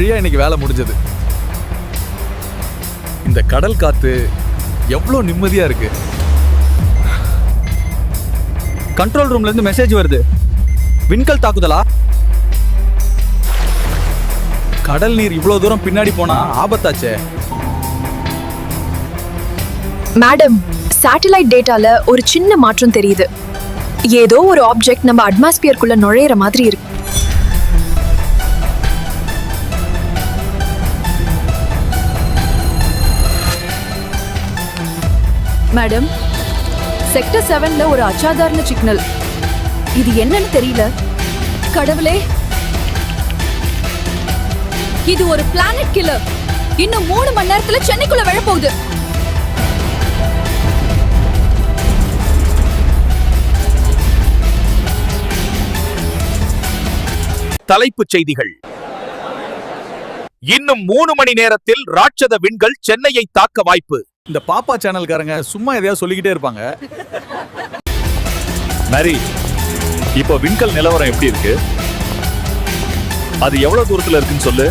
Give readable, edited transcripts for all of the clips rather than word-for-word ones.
வழியா இன்னைக்கு வேலை முடிஞ்சது. இந்த கடல் காத்து எவ்வளவு நிம்மதியா இருக்கு. கண்ட்ரோல் ரூம்ல இருந்து மெசேஜ் வருது. விண்கல் தாக்குதலா? கடல் நீர் இவ்வளவு தூரம் பின்னாடி போனா ஆபத்தாச்சே. மேடம், சேட்டலைட் டேட்டால ஒரு சின்ன மாற்றம் தெரியுது. ஏதோ ஒரு ஆப்ஜெக்ட் நம்ம அட்மாஸ்பியருக்குள்ள நுழையிற மாதிரி இருக்கு. மேடம், செக்டர் 7ல ஒரு அசாதாரண சிக்னல். இது என்னன்னு தெரியல. கடவுளே, இது ஒரு பிளானட் கில்லர். இன்னும் 3 மணி நேரத்துல சென்னைக்குள்ள விழப்போகுது. தலைப்புச் செய்திகள். இன்னும் 3 மணி நேரத்தில் ராட்சத விண்கள் சென்னையை தாக்க வாய்ப்பு. இந்த பாப்பா சேனல்காரங்க சும்மா எதையாவது சொல்லிக்கிட்டே இருப்பாங்க. மேரி, இப்போ விண்கல் நிலவரம் எப்படி இருக்கு? அது எவ்வளவு தூரத்துல இருக்குன்னு சொல்லு.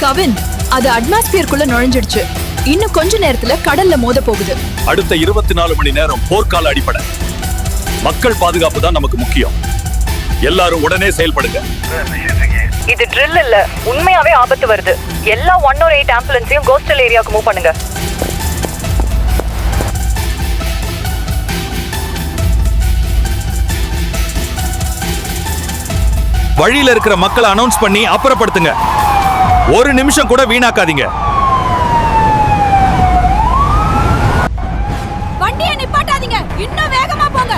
கவின், அது அட்மாஸ்பியருக்குள்ள நுழைஞ்சிடுச்சு. இன்னும் கொஞ்ச நேரத்துல கடல்ல மோத போகுது. அடுத்த 24 மணி நேரம் போர்க்கால அடிப்படை. மக்கள் பாதுகாப்பு தான் நமக்கு முக்கியம். எல்லாரும் உடனே செயல்படுங்க. இது ட்ரில் இல்ல, உண்மையாவே ஆபத்து வருது. எல்லா 108 ஆம்புலன்ஸையும் கோஸ்டல் ஏரியாவுக்கு மூவ் பண்ணுங்க. வழியில இருக்கிற மக்களை அனௌன்ஸ் பண்ணி அப்புறப்படுத்துங்க. ஒரு நிமிஷம் கூட வீணாக்காதீங்க. வண்டியை நிப்பாட்டாதீங்க, இன்னும் வேகமா போங்க.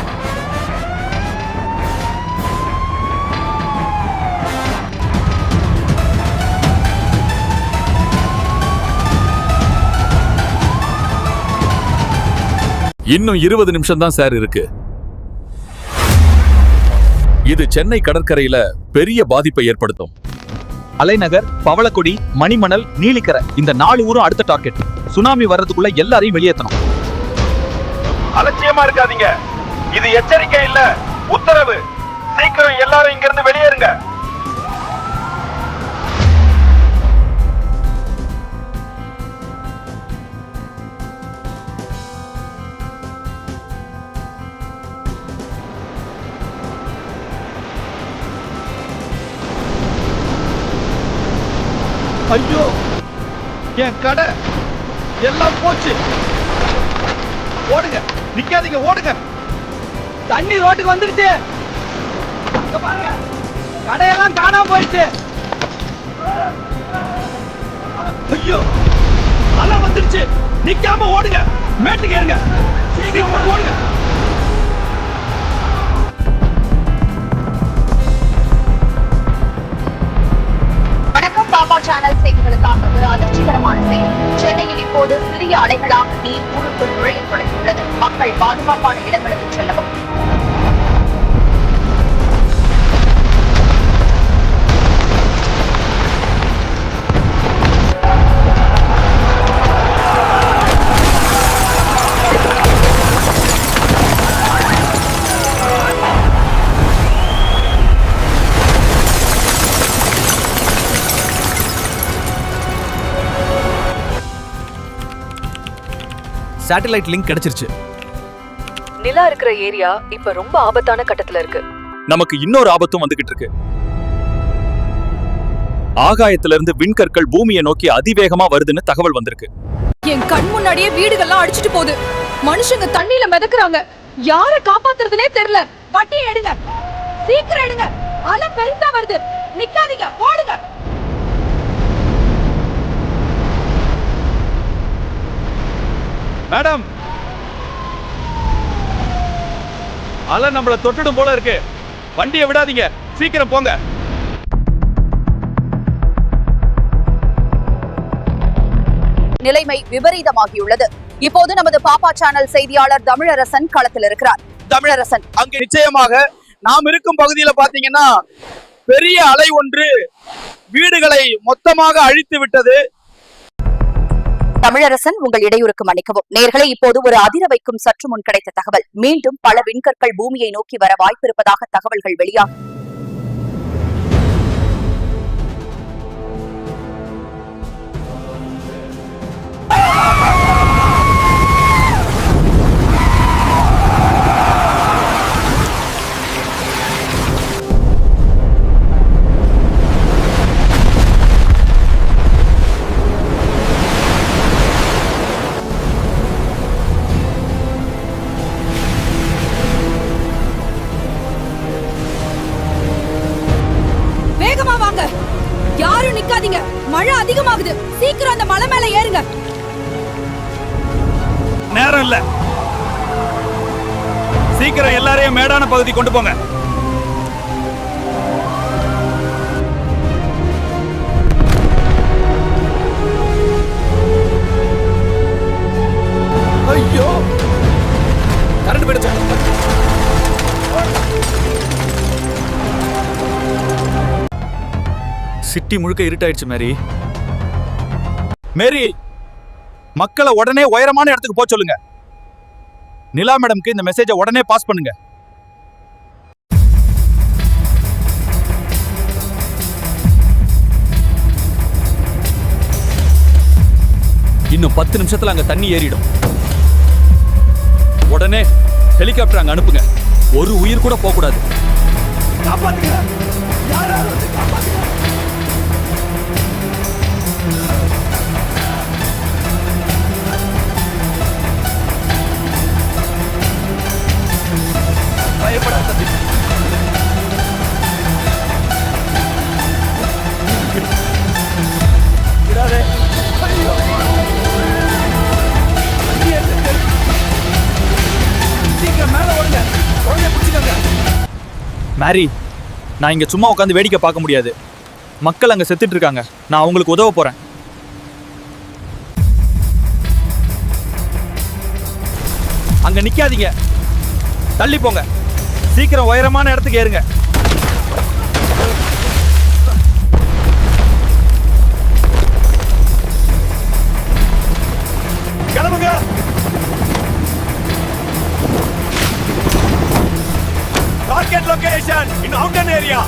இன்னும் 20 நிமிஷம் தான் சார் இருக்கு. இது சென்னை கடற்கரையில பெரிய பாதிப்பை ஏற்படுத்தும். அலைநகர், பவளக்குடி, மணிமணல், நீலிக்கரை, இந்த 4 ஊரும் அடுத்த டார்கெட். சுனாமி வர்றதுக்குள்ள எல்லாரையும் வெளியேற்றணும். அலட்சியமா இருக்காதீங்க. இது எச்சரிக்கை இல்ல, உத்தரவு. சீக்கிரம் எல்லாரும் இங்க இருந்து வெளியேறுங்க. ஐயோ, என் கடை எல்லாம் போச்சு. ஓடுங்க, நிக்காதீங்க, ஓடுங்க. தண்ணி ரோட்டுக்கு வந்துருச்சு. பாருங்க, கடையெல்லாம் காணாம போயிடுச்சு. ஐயோ, அலை வந்துருச்சு. நிக்காம ஓடுங்க, மேட்டுக்கு ஏறுங்க. சீக்கிரம் ஓடுங்க. பாப்பா சேனல் செய்திகளுக்காக ஒரு அதிர்ச்சிகரமான செய்தி. சென்னையில் இப்போது சிறிய அலைகளாக நீர் ஊருக்குள் நுழைய தொடங்கியுள்ளது. மக்கள் பாதுகாப்பான இடங்களுக்கு செல்லவும். சேட்டலைட் லிங்க் கிடைச்சிருச்சு. நிலா இருக்கிற ஏரியா இப்ப ரொம்ப ஆபத்தான கட்டத்துல இருக்கு. நமக்கு இன்னொரு ஆபத்தும் வந்துகிட்டு இருக்கு. ஆகாயத்துல இருந்து விண்கற்கள் பூமியை நோக்கி அதிவேகமா வருதுன்னு தகவல் வந்திருக்கு. என் கண் முன்னாடியே வீடுகள்லாம் அடிச்சிட்டு போகுது. மனுஷங்க தண்ணியில மிதக்குறாங்க. யார காப்பாத்துறதுனே தெரியல. வண்டியை எடுங்க, சீக்கிரம் எடுங்க. அலை பெருசா வருது. நிக்காதீங்க, ஓடுங்க. மேடம், அலை நம்மள தொட்டுடும் போல இருக்கு. வண்டியை விடாதீங்க, சீக்கிரம் போங்க. நிலைமை விபரீதமாகியுள்ளது. இப்போது நமது பாப்பா சேனல் செய்தியாளர் தமிழரசன் களத்தில் இருக்கிறார். தமிழரசன், அங்கு நிச்சயமாக நாம் இருக்கும் பகுதியில பாத்தீங்கன்னா பெரிய அலை ஒன்று வீடுகளை மொத்தமாக அழித்து விட்டது. தமிழரசன், உங்கள் இடையூறுக்கு மன்னிக்கவும். நேர்களை, இப்போது ஒரு அதிர வைக்கும் சற்று முன் கிடைத்த தகவல். மீண்டும் பல விண்கற்கள் பூமியை நோக்கி வர வாய்ப்பிருப்பதாக தகவல்கள் வெளியாகும். நேரம் இல்ல. சீக்கிரம் எல்லாரையும் மேடான பகுதி கொண்டு போங்க. ஐயோ, கரண்ட் போயிடுச்சு. சிட்டி முழுக்க இருட்டாயிடுச்சு மேரி. மேரி, மக்களை உடனே உயரமான இடத்துக்கு போக சொல்லுங்க. நிலா மேடம்க்கு இந்த மெசேஜை உடனே பாஸ் பண்ணுங்க. இன்னும் 10 நிமிஷத்துல அங்க தண்ணி ஏறிடும். உடனே ஹெலிகாப்டர் அங்க அனுப்புங்க. ஒரு உயிர் கூட போக கூடாது. பயப்படாத. விடாதே. ஐயோ. சீக்கிரம் மேல ஓடுங்க. குழந்தைய பிடிச்சுக்கோங்க. மேரி, நான் இங்க சும்மா உட்காந்து வேடிக்கை பார்க்க முடியாது. மக்கள் அங்க செத்துட்டு இருக்காங்க. நான் அவங்களுக்கு உதவ போறேன். அங்க நிக்காதீங்க, தள்ளி போங்க. சீக்கிரம் உயரமான இடத்துக்கு ஏறுங்க. கிளம்புங்க. டார்கெட் லொகேஷன் இன் அவுட்டர் ஏரியா.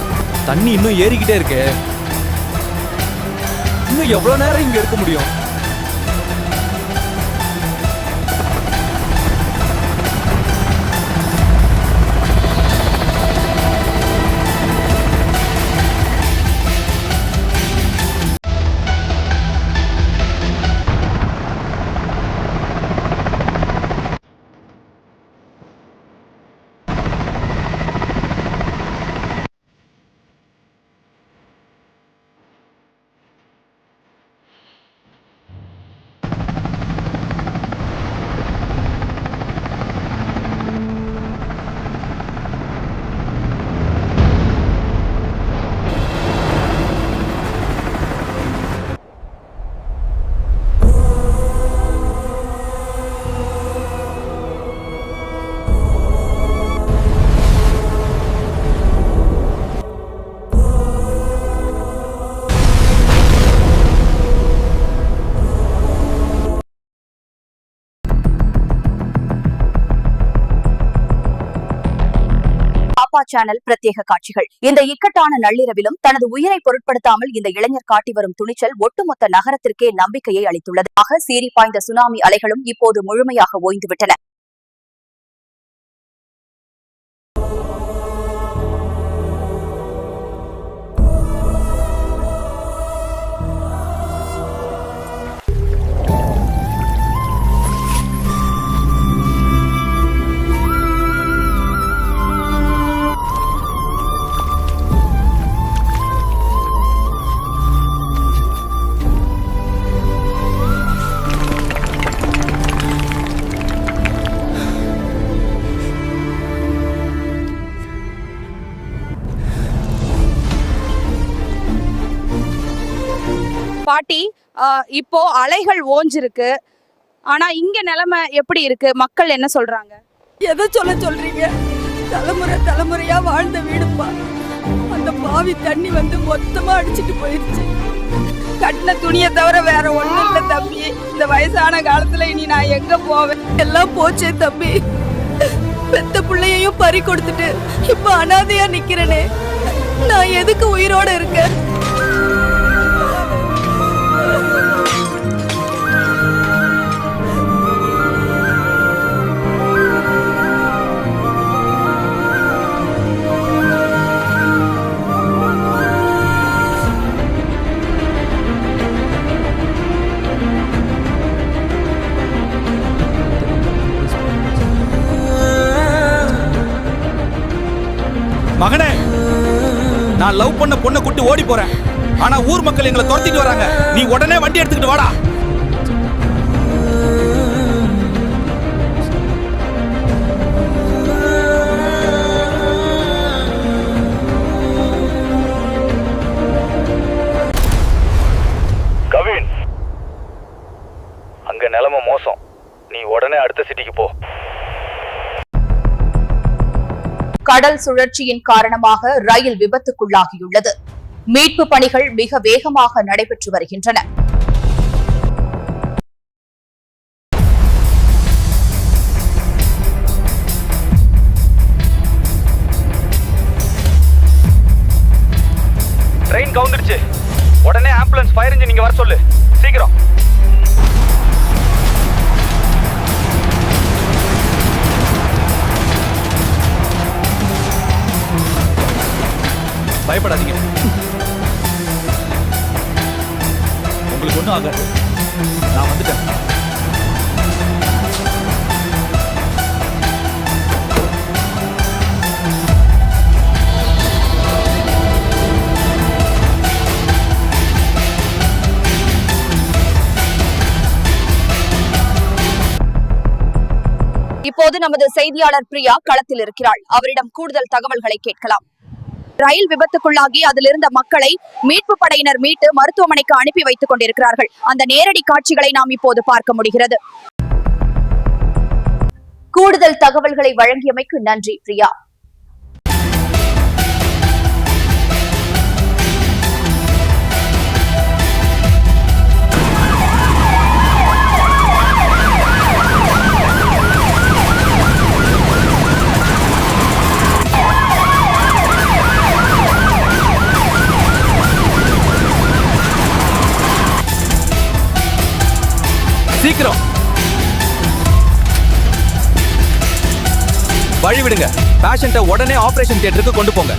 தண்ணி இன்னும் ஏறிக்கிட்டே இருக்கு. இன்னும் எவ்வளவு நேரம் இங்க இருக்க முடியும்? பாப்பா சேனல் பிரத்யேக காட்சிகள். இந்த இக்கட்டான நள்ளிரவிலும் தனது உயிரை பொருட்படுத்தாமல் இந்த இளைஞர் காட்டி வரும் துணிச்சல் ஒட்டுமொத்த நகரத்திற்கே நம்பிக்கையை அளித்துள்ளது. ஆக சீறி பாய்ந்த சுனாமி அலைகளும் இப்போது முழுமையாக ஓய்ந்துவிட்டன. பாட்டி, இப்போ அலைகள் ஓஞ்சிருக்கு. ஆனா இங்க நிலைமை எப்படி இருக்கு? மக்கள் என்ன சொல்றாங்க? எதை சொல்றீங்க? தலைமுறை தலைமுறையா வாழ்ந்த வீடுப்பா. அந்த பாவி தண்ணி வந்து மொத்தமா அடிச்சிட்டு போயிருச்சு. கட்டின துணியை தவிர வேற ஒண்ணும் இல்ல தம்பி. இந்த வயசான காலத்துல இனி நான் எங்க போவேன்? எல்லாம் போச்சே தம்பி. பெத்த பிள்ளையையும் பறி கொடுத்துட்டு இப்ப அனாதையா நிக்கிறேனே. நான் எதுக்கு உயிரோட இருக்கேன்? மகனே, நான் லவ் பண்ண பொண்ணை கூட்டி ஓடி போறேன். ஆனா ஊர் மக்கள் எங்களை துரத்திட்டு வராங்க. நீ உடனே வண்டி எடுத்துக்கிட்டு வாடா. நீ உடனே அடுத்த சிட்டிக்கு போ. கடல் சுழற்சியின் காரணமாக ரயில் விபத்துக்குள்ளாகியுள்ளது. மீட்பு பணிகள் மிக வேகமாக நடைபெற்று வருகின்றன. ட்ரெயின் கவுந்துருச்சு. உடனே ஆம்புலன்ஸ் ஃபயர் இன்ஜின் நீங்க வர சொல்லு. சீக்கிரம். பயப்படாதீங்க, உங்களுக்கு ஒண்ணும் ஆகாது. நான் வந்துட்டேன். இப்போது நமது செய்தியாளர் பிரியா களத்தில் இருக்கிறாள். அவரிடம் கூடுதல் தகவல்களை கேட்கலாம். ரயில் விபத்துக்குள்ளாகி அதிலிருந்த மக்களை மீட்பு படையினர் மீட்டு மருத்துவமனைக்கு அனுப்பி வைத்துக் கொண்டிருக்கிறார்கள். அந்த நேரடி காட்சிகளை நாம் இப்போது பார்க்க முடிகிறது. கூடுதல் தகவல்களை வழங்கியமைக்கு நன்றி பிரியா. சீக்கிரம் வழி விடுங்க. பேஷண்ட்டை உடனே ஆபரேஷன் தியேட்டருக்கு கொண்டு போங்க.